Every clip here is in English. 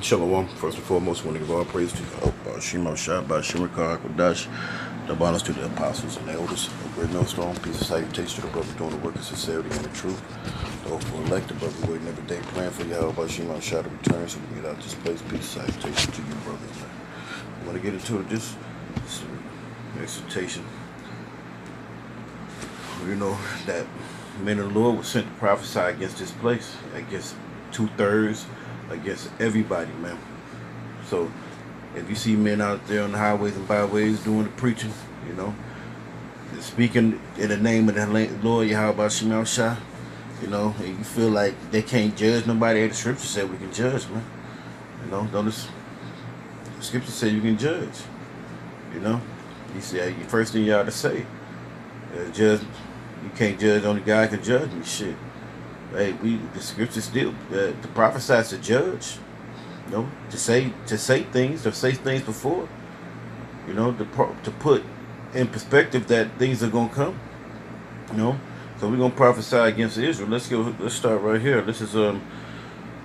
Shalom. First and foremost, I want to give all praise to Shema Shah, by Shemar Kodash, the bonus to the apostles and elders of Great Millstone. Peace and salutation to the brother doing the work of sincerity and the truth. The hopeful elect, the brother waiting every day praying for y'all by Shema Shah to return so we can get out this place. Peace and salutation to you, brothers. I want to get into this exhortation. You know that men of the Lord was sent to prophesy against this place, against 2/3, against everybody, man. So if you see men out there on the highways and byways doing the preaching, you know, speaking in the name of the Lord Yahweh Shema Shah, you know, and you feel like they can't judge nobody, the scripture said we can judge, man. You know, notice the scripture said you can judge. You know, he said the first thing you ought to say, judge. You can't judge, only God can judge me. Shit. Hey, the scripture still the prophesy to judge, you know, to say things, to say things before, you know, to put in perspective that things are gonna come, you know. So we're gonna prophesy against Israel. Let's start right here. This is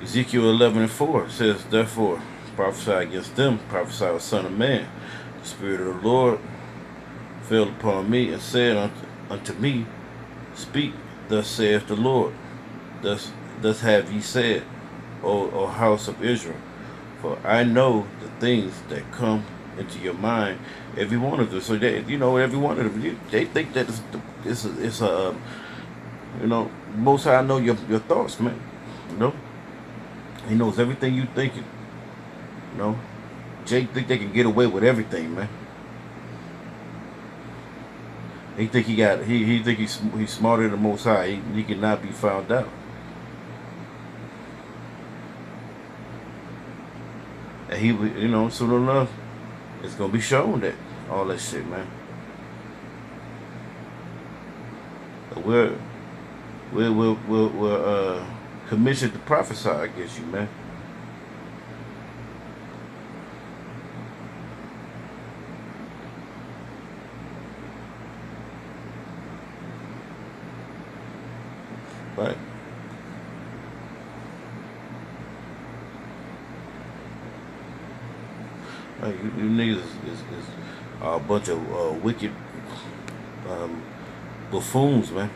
Ezekiel 11:4. It says, therefore prophesy against them, prophesy, O son of man. The Spirit of the Lord fell upon me and said unto me, speak, thus saith the Lord. Thus have ye said, O house of Israel, for I know the things that come into your mind, every one of them. So they, you know, every one of them, they think that it's a you know, Most High know your thoughts, man. You know, He knows everything you thinking. You know, Jake think they can get away with everything, man. He think he think he's smarter than the Most High. He cannot be found out. And he, you know, soon enough, it's gonna be shown that all that shit, man. We're commissioned to prophesy against you, man. Right. Like, you niggas is a bunch of wicked buffoons, man.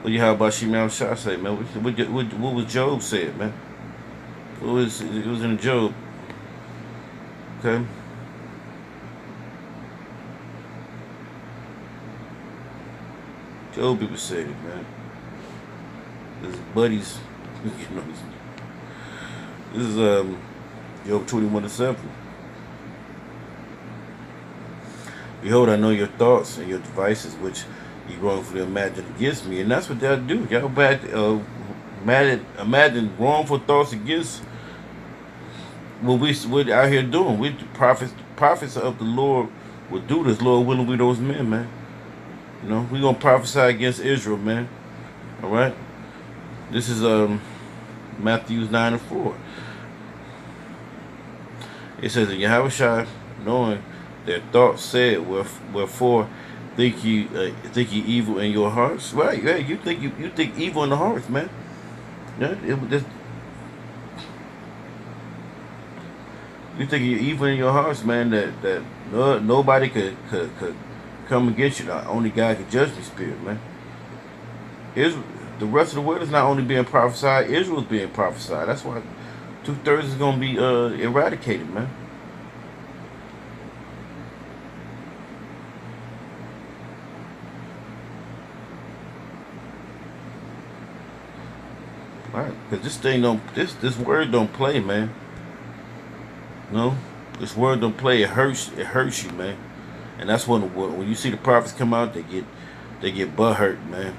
What you have about Shema Shah say, man? What was Job said, man? It was in Job. Okay. Job people said it, man. His buddies, you know. This is Job 21:7. Behold, I know your thoughts and your devices, which you wrongfully imagine against me, and that's what they'll do. Y'all imagine wrongful thoughts against what we're out here doing. We prophets of the Lord will do this. Lord willing, we those men, man. You know, we gonna prophesy against Israel, man. All right. This is Matthew 9:4. It says, "And Yahushua, knowing their thoughts, said, wherefore think ye evil in your hearts?" Right? Yeah, you think evil in the hearts, man. Yeah, you think you're evil in your hearts, man. That nobody could come against you. Only God can judge the spirit, man. The rest of the world is not only being prophesied, Israel's being prophesied. That's why 2/3 is gonna be eradicated, man. Right, because this thing this word don't play, man. No, this word don't play. It hurts you, man. And that's when you see the prophets come out, they get butt hurt, man.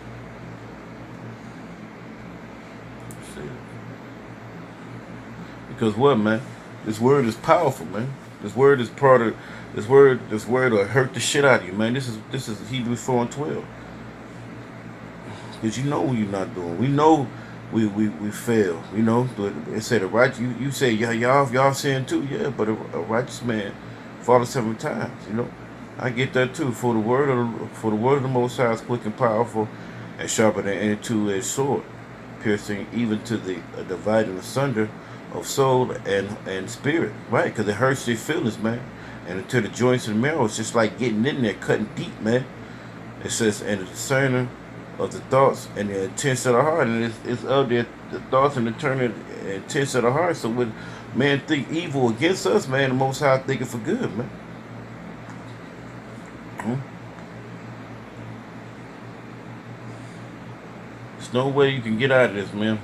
Because what, man? This word is powerful, man. This word is part of this word will hurt the shit out of you, man. This is Hebrews 4:12. Because you know what you're not doing. We know we fail. You know, it said a righteous. You say y'all sin too, yeah. But a righteous man falls 7 times. You know, I get that too. For the word of the Most High is quick and powerful, and sharper than any two-edged sword, piercing even to the dividing asunder of soul and spirit, right? Because it hurts their feelings, man. And into the joints and marrow, it's just like getting in there, cutting deep, man. It says, and the discerner of the thoughts and the intents of the heart, and it's of the thoughts and the turning intents of the heart. So when man think evil against us, man, the Most High thinking for good, man. There's no way you can get out of this, man.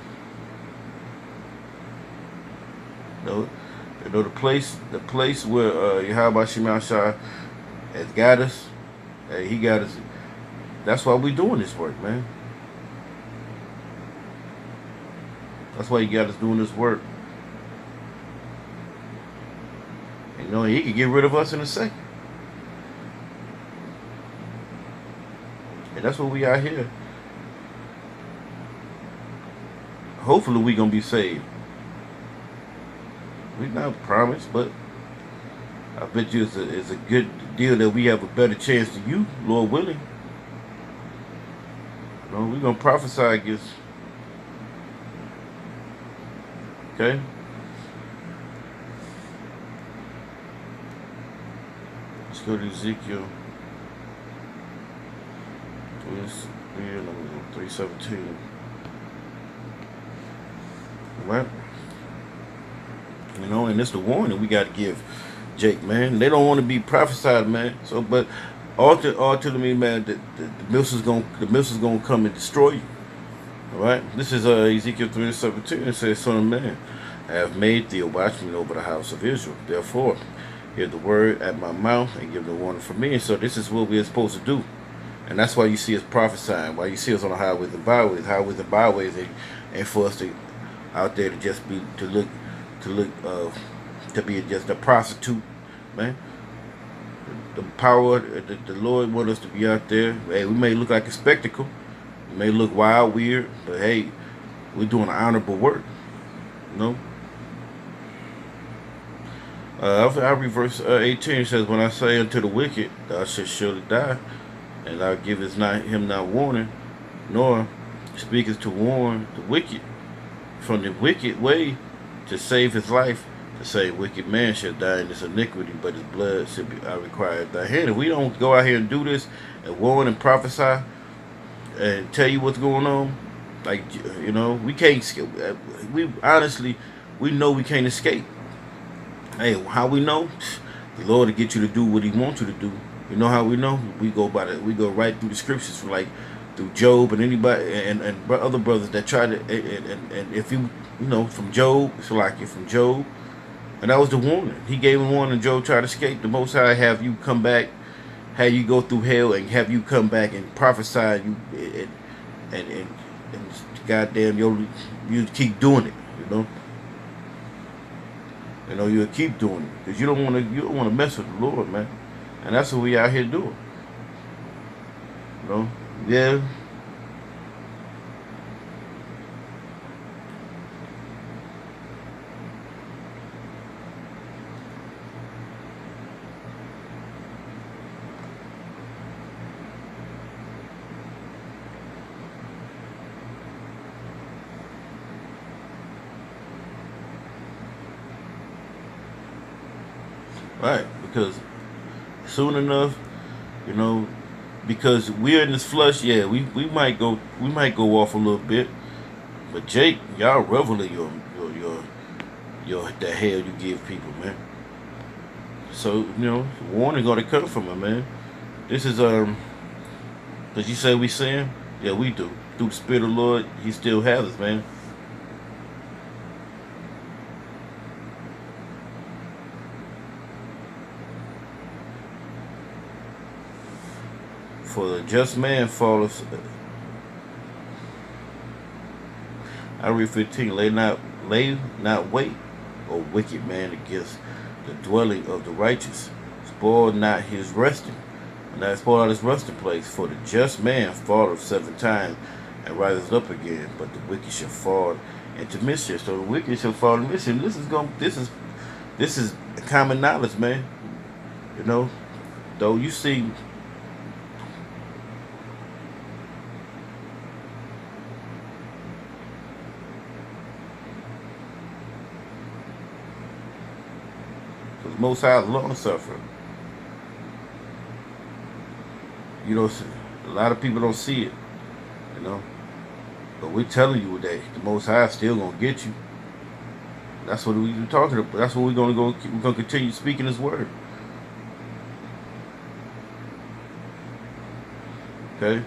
You know the place where Yahweh Shema Shah has got us. He got us. That's why we doing this work, man. That's why he got us doing this work. You know, he could get rid of us in a second. And that's what we out here. Hopefully we gonna be saved. We not promised, but I bet you it's a good deal that we have a better chance than you, Lord willing. You know, we're gonna prophesy against. Okay. Let's go to Ezekiel 3:17. Right? You know, and it's the warning we got to give Jake, man. They don't want to be prophesied, man. So, but ultimately, man, the missile's gonna come and destroy you. All right. This is Ezekiel 3:17. It says, "Son of man, I have made thee a watchman over the house of Israel. Therefore, hear the word at my mouth and give the warning from me." And so this is what we're supposed to do. And that's why you see us prophesying. Why you see us on the highways and byways, and for us to out there to just be to be just a prostitute, man. The power, the Lord want us to be out there. Hey, we may look like a spectacle, we may look wild, weird, but hey, we're doing honorable work, you know. I reverse 18 says, "When I say unto the wicked, thou shalt surely die, and thou givest him not warning, nor speakest to warn the wicked from the wicked way to save his life, the same wicked man shall die in his iniquity, but his blood shall be required at thy hand." If we don't go out here and do this and warn and prophesy and tell you what's going on, like, you know, we can't. We honestly, we know we can't escape. Hey, how we know? The Lord will get you to do what He wants you to do. You know how we know? We go right through the scriptures, from like through Job and anybody and other brothers that try to and if you know from Job, it's like you're from Job, and that was the warning. He gave him warning. Job tried to escape. The Most High have you come back, have you go through hell, and have you come back and prophesy. And goddamn, you keep doing it. You know. You know, you'll keep doing it because you don't want to mess with the Lord, man. And that's what we out here doing. You know, yeah. Right, because soon enough, you know, because we're in this flesh, yeah, we might go off a little bit, but Jake, y'all revel in your the hell you give people, man. So, you know, warning gonna come from him, man. This is does you say we sin? Yeah, we do. Through the Spirit of the Lord, He still has us, man. For the just man falleth. I read 15. Lay not wait, O wicked man, against the dwelling of the righteous. Spoil not his resting, and not spoil out his resting place. For the just man falleth 7 times and riseth up again, but the wicked shall fall into mischief. So the wicked shall fall into mischief. This is common knowledge, man. You know, though you see. Because Most High is long suffering. You know, a lot of people don't see it. You know, but we're telling you that the Most High is still gonna get you. That's what we're talking about. That's what we're gonna go. We're gonna continue speaking His word. Okay.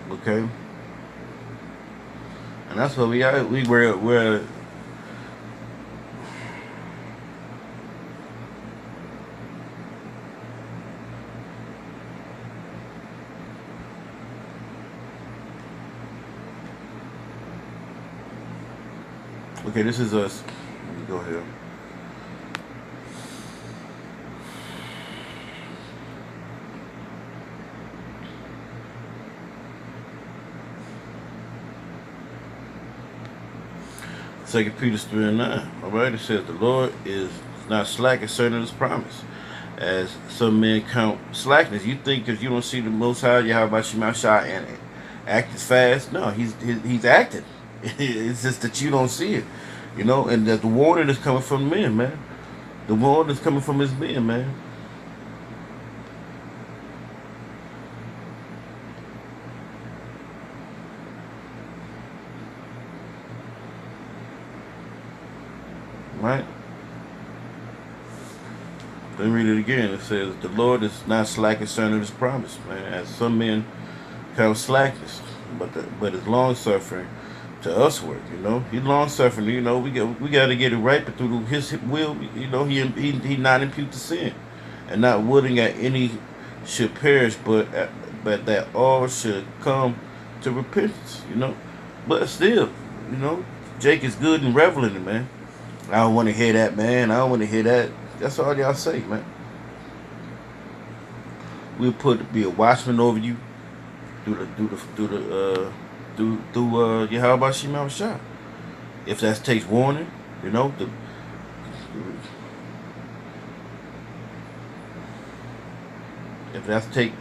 Okay. And that's what we are. We're okay. This is us. Let me go here. Second Peter 3:9. All right, it says the Lord is not slack concerning His promise, as some men count slackness. You think because you don't see the Most High Yahweh Shemashah and act as fast? No, he's acting. It's just that you don't see it, you know. And that the warning is coming from men, man. The warning is coming from His men, man. Right? Let me read it again. It says, the Lord is not slack concerning His promise, man. As some men count slackness, but it's long suffering to us work, you know. He's long suffering, you know. We got to get it right, but through His will, you know, he not impute to sin, and not willing that any should perish, but that all should come to repentance, you know. But still, you know, Jake is good and reveling it, man. I don't want to hear that, man. I don't want to hear that. That's all y'all say, man. We'll be a watchman over you through Yahweh Shema Shah. If that takes warning, you know, if that's take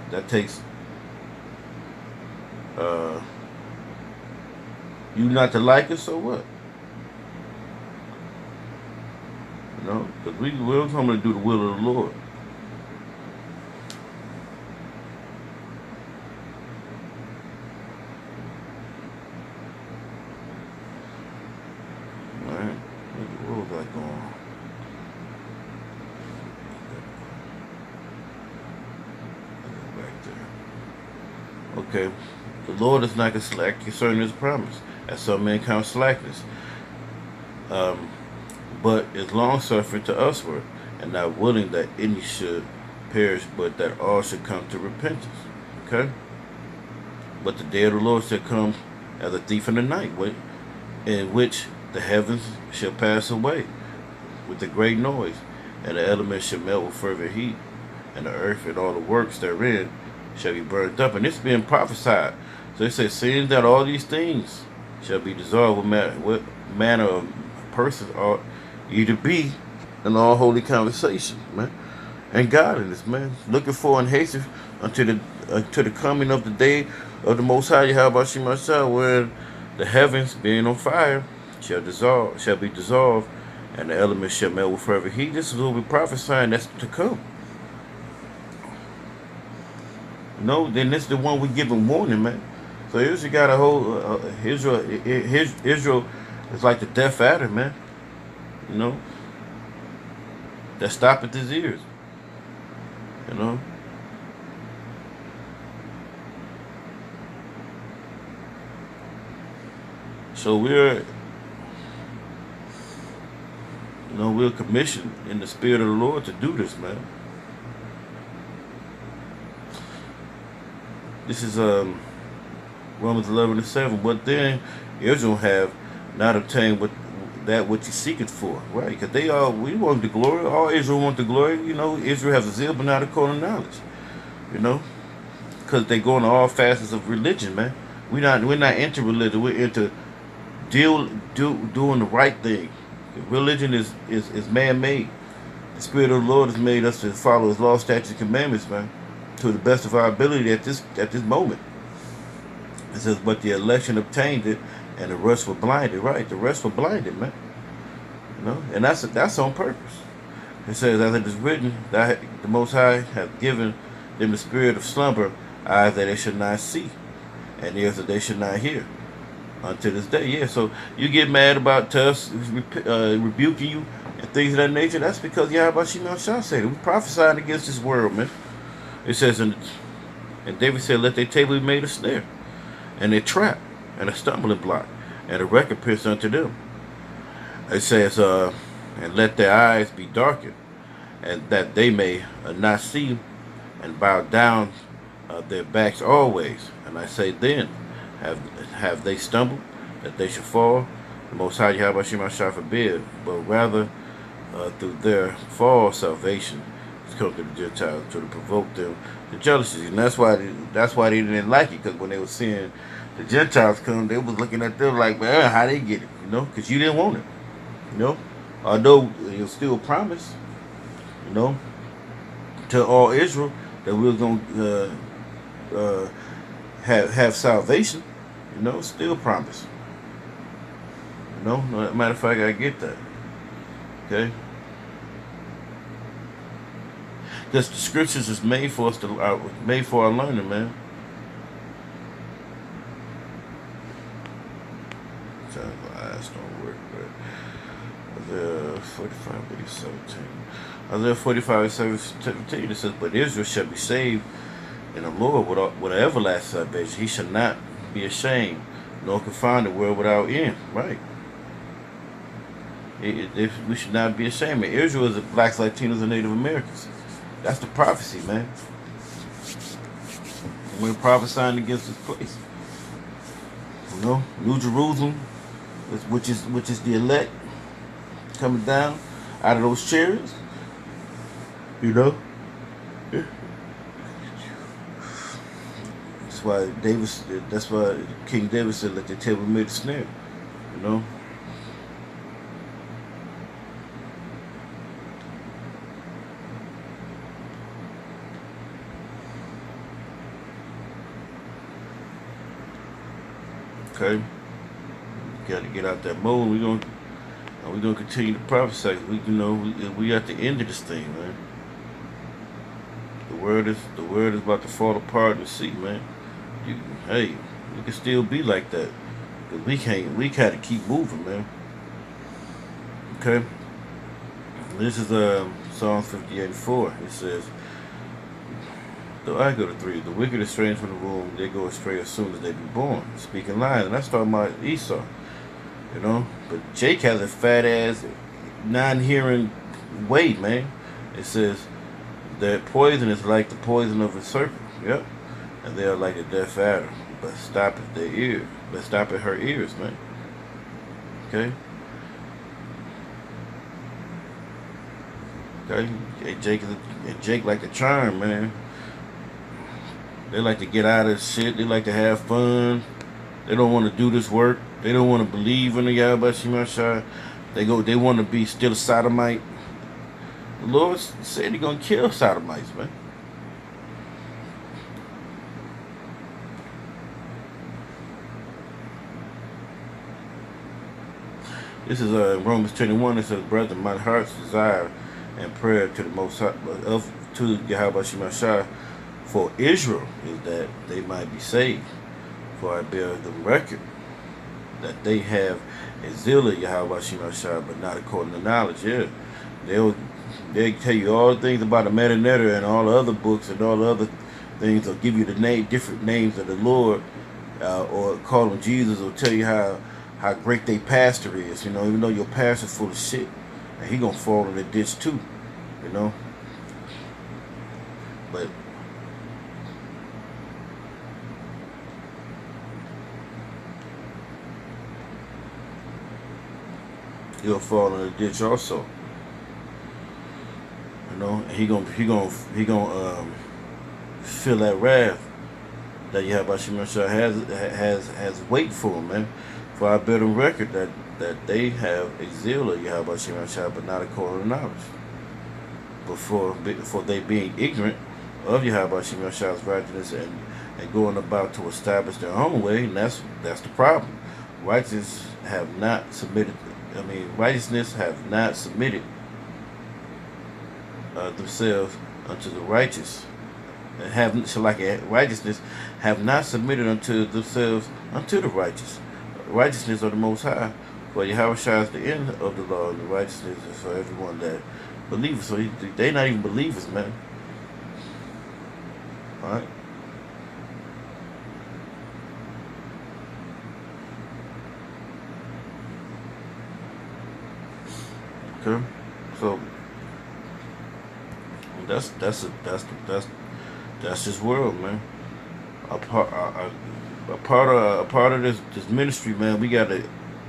that takes you not to like it, so what? You know, because we're coming to do the will of the Lord. All right, what was I going? Back there. Okay, the Lord is not slack concerning His promise, as some men count slackness, but is long suffering to usward, and not willing that any should perish, but that all should come to repentance. Okay, but the day of the Lord shall come as a thief in the night, in which the heavens shall pass away with a great noise, and the elements shall melt with fervent heat, and the earth and all the works therein shall be burned up. And it's being prophesied. So it says, seeing that all these things shall be dissolved, what manner of persons ought ye to be in all holy conversation, man, and godliness, man, looking for and hasten unto the coming of the day of the Most High Yahweh Shema Shah, where the heavens being on fire shall be dissolved, and the elements shall melt with fervent heat. This is what we're prophesying that's to come. No, then this is the one we giving warning, man. So Israel got a whole Israel is like the deaf adder, man. You know, that stop at his ears. You know. So You know, we're commissioned in the Spirit of the Lord to do this, man. This is Romans 11:7. But then Israel have not obtained what you seek it for, right? Because we want the glory. All Israel want the glory. You know, Israel has a zeal, but not according to knowledge. You know, because they go into all facets of religion, man. We're not into religion. We're into doing the right thing. Religion is man-made. The Spirit of the Lord has made us to follow His law, statutes, and commandments, man, to the best of our ability at this moment. It says, but the election obtained it, and the rest were blinded. Right, the rest were blinded, man. You know, and that's on purpose. It says, as it is written, that the Most High hath given them the spirit of slumber, eyes that they should not see, and ears that they should not hear, unto this day. Yeah, so you get mad about us rebuking you and things of that nature. That's because Yahweh Shimon Shah said it. We prophesying against this world, man. It says, and David said, let their table be made a snare, and a trap, and a stumbling block, and a recompense unto them. It says, and let their eyes be darkened, and that they may not see, and bow down their backs always. And I say, then have they stumbled, that they should fall? The Most High Yahweh Shema Shah forbid, but rather through their fall salvation is come to the Gentiles, to provoke them to jealousy. And that's why they didn't like it, because when they were seeing the Gentiles come, they was looking at them like, man, how they get it, you know, because you didn't want it, you know. Although it was still promised, you know, to all Israel that we were going to have salvation, you know, still promised. You know, matter of fact, I get that. Okay, because the scriptures is made for us made for our learning, man. Eyes don't work, but Isaiah 45:17. Isaiah 45:17. It says, but Israel shall be saved in the Lord with an everlasting salvation. He shall not be ashamed, nor confound the world without end. Right. We should not be ashamed. Israel is the blacks, Latinos, and Native Americans. That's the prophecy, man. We're prophesying against this place. You know, New Jerusalem, which is the elect coming down out of those chariots. You know. That's why King David said, let the table be made a snare. You know. Okay, got to get out that mold. We're gonna continue to prophesy. We at the end of this thing, man. The world is about to fall apart and see, man. We can still be like that, but we can't. We gotta keep moving, man. Okay. This is Psalms 58:4. It says, though I go to 3, the wicked are strange from the womb, they go astray as soon as they be born, speaking lies. And that's talking about Esau, you know. But Jake has a fat ass, non-hearing way, man. It says that poison is like the poison of a serpent. Yep. And they are like a deaf adder. But stop at their ear. But stop at her ears, man. Okay. Okay. Jake like a charm, man. They like to get out of shit. They like to have fun. They don't want to do this work. They don't want to believe in the Yahweh Shema Shah. They want to be still a sodomite. The Lord said He's gonna kill sodomites, man. This is Romans 21. It says, "Brethren, my heart's desire and prayer to the Most High, to Yahweh Shema Shah, for Israel is that they might be saved. For I bear them record that they have a zeal of Yahweh Shema Shah, but not according to knowledge." Yeah, they tell you all the things about the Metanetter and all the other books and all the other things. They'll give you the different names of the Lord, or call them Jesus, or tell you how great their pastor is. You know, even though your pastor's full of shit and he gonna fall in the ditch too, you know. But he'll fall in the ditch also, you know. And he gonna feel that wrath that Yahweh Shemashah has waiting for him, man. For I bear them record that they have a zeal of Yahweh Shemashah, but not according to knowledge. For they being ignorant of Yahweh Shemashah's righteousness and going about to establish their own way, and that's the problem. Righteousness have not submitted. Righteousness have not submitted themselves unto the righteous, and have so like righteousness have not submitted unto themselves unto the righteous. Righteousness of the Most High, for Yahweh is the end of the law, and the righteousness is for everyone that believes. So they not even believers, man. All right. Okay. So that's this world, man. A part of this ministry, man. We gotta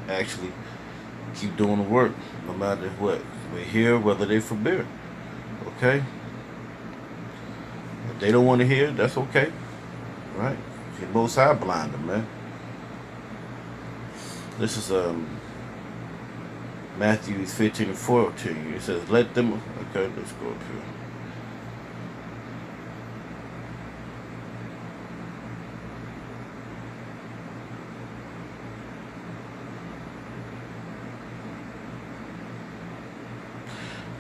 actually keep doing the work, no matter what. We're here, whether they forbid. Okay. If they don't want to hear, that's okay. Right? The Most High blind them, man. This is Matthew 15 and 14. It says, "Let them." Okay, let's go up here.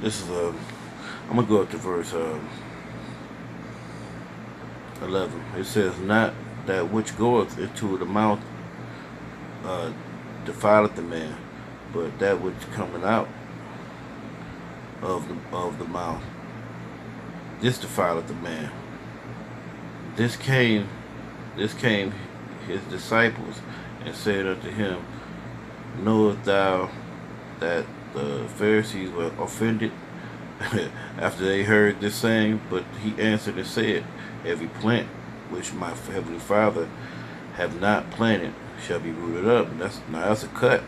This is I'm gonna go up to verse 11. It says, "Not that which goeth into the mouth defileth the man, but that which cometh out of the mouth, this defileth the man. This came his disciples and said unto him, Knowest thou that the Pharisees were offended after they heard this saying? But he answered and said, Every plant which my heavenly Father have not planted shall be rooted up." And that's a cut.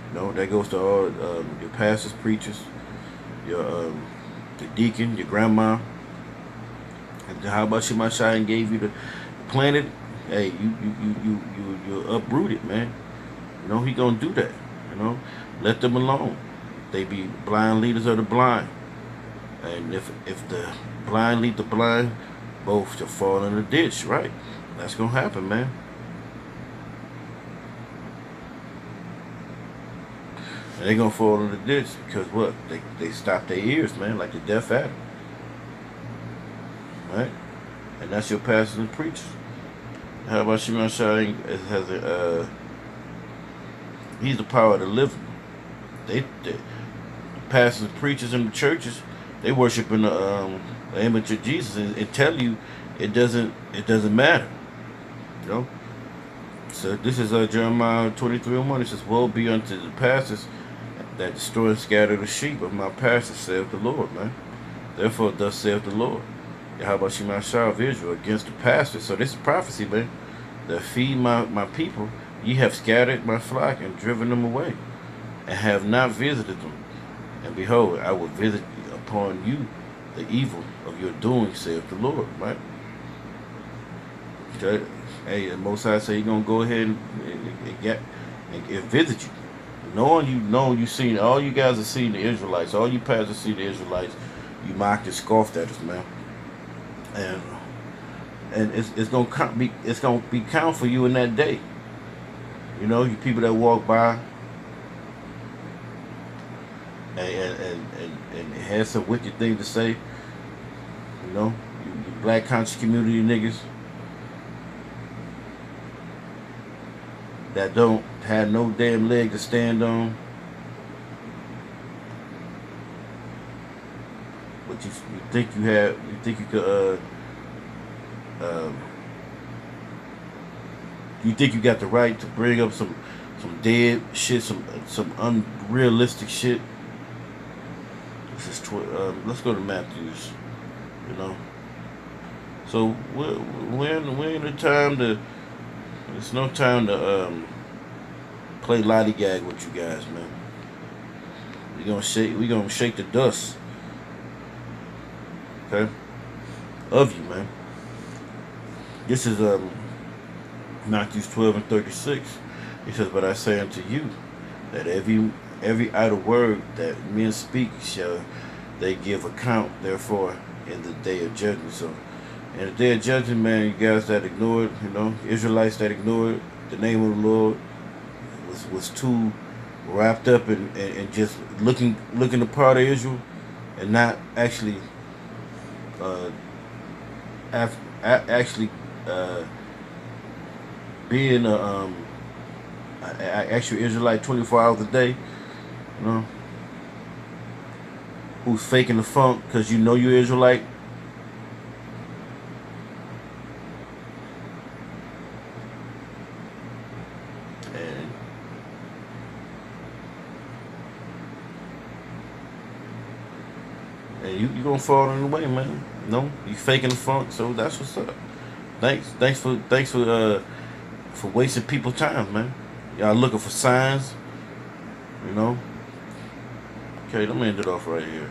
You know, that goes to all your pastors, preachers, your the deacon, your grandma. And how about you, my shine gave you the planted? Hey, you uprooted, man. You know, he gonna do that. You know, let them alone. They be blind leaders of the blind. And if the blind lead the blind, both shall fall in the ditch, right? That's gonna happen, man. And they gonna fall in the ditch because what? They stop their ears, man, like the deaf adder. Right? And that's your pastors and preachers. How about Shimon Shai has he's the power to live. They pastors and preachers in the churches, they worship in the image of Jesus and tell you it doesn't matter. You know? So this is Jeremiah 23:1. It says, "Woe be unto the pastors that destroy and scatter the sheep of my pastors, saith the Lord," man. "Therefore thus saith the Lord, how about Shema Shah of Israel against the pastors." So this is prophecy, man. "That feed my people, ye have scattered my flock and driven them away, and have not visited them. And behold, I will visit upon you the evil of your doing, saith the Lord," right? Okay. Hey, the Most High say He gonna go ahead and visit you. Knowing you seen, all you guys have seen the Israelites, all you pastors see the Israelites, you mocked and scoffed at us, man. And it's gonna be count for you in that day. You know, you people that walk by and had some wicked thing to say. You know, you black conscious community niggas that don't have no damn leg to stand on. But you think you could you think you got the right to bring up some dead shit, some unrealistic shit, let's go to Matthew's. You know, so we're in a time to. It's no time to play lollygag with you guys, man. We gonna shake the dust, okay, of you, man. This is Matthew 12:36. He says, "But I say unto you that every idle word that men speak shall they give account, therefore, in the day of judgment." So, in the day of judgment, man, you guys that ignored, Israelites that ignored the name of the Lord, was too wrapped up in just looking the part of Israel, and not actually actually being a actual Israelite 24 hours a day, who's faking the funk because you're Israelite. And you gonna fall in the way, man. You faking the funk, so that's what's up. Thanks for wasting people's time, man. Y'all looking for signs, Okay, let me end it off right here.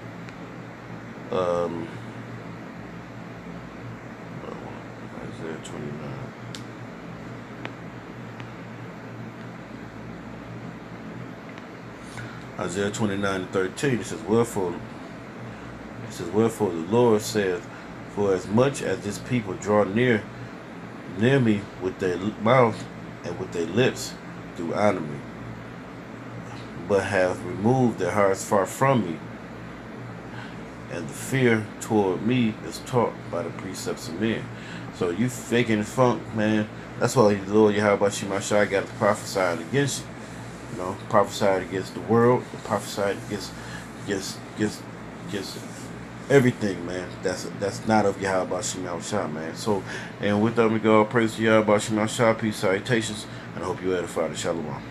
Isaiah 29. Isaiah 29:13. It says, Wherefore the Lord saith, for as much as this people draw near me with their mouth and with their lips do honor me, but have removed their hearts far from me, and the fear toward me is taught by the precepts of men. So you faking the funk, man. That's why the Lord Yahweh Shemashai got to prophesy against you. Prophesied against the world, prophesied against everything, man. That's not of Yahweh Shemashai, man. So, and with that, we go. Praise to Yahweh Shemashai. Peace, salutations, and I hope you edify the Shalom.